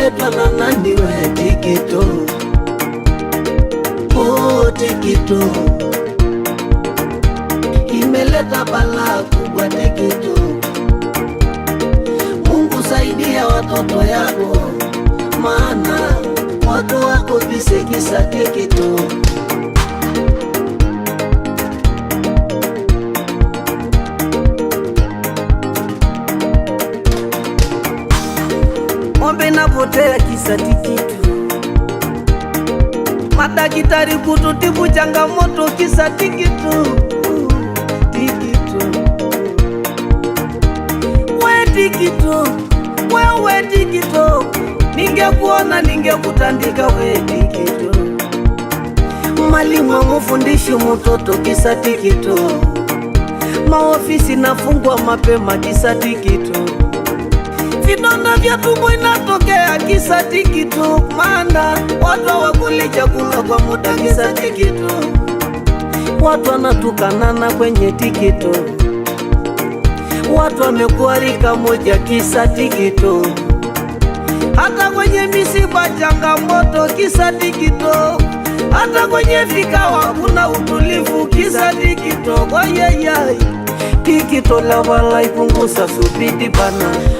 imeletwa na nani we Tikito? Oh Tikito, imeleta balaa kubwa Tikito. Mungu saidia watoto yako, maana watu wako bisekisa Tikito. Ng'ombe inapotea kisa Tikito, madaktari kututibu changamoto kisa Tikito. Tikito, we Tikito, wewe Tikito, ningekuona ningekutandika we Tikito. Mwalimu amufundishi mtoto kisa Tikito, maofisi nafungwa mapema kisa Tikito. Vidonda vya tumbo inatokea kisa Tikito, maana watu hawakuli chakula kwa muda kisa Tikito. Watu wanatukanana kwenye Tikito, watu wamekuwa rika moja kisa Tikito. Hata kwenye misiba changamoto kisa Tikito, hata kwenye vikao hakuna utulivu kisa Tikito. Tikito la wala ipunguza subidi bana.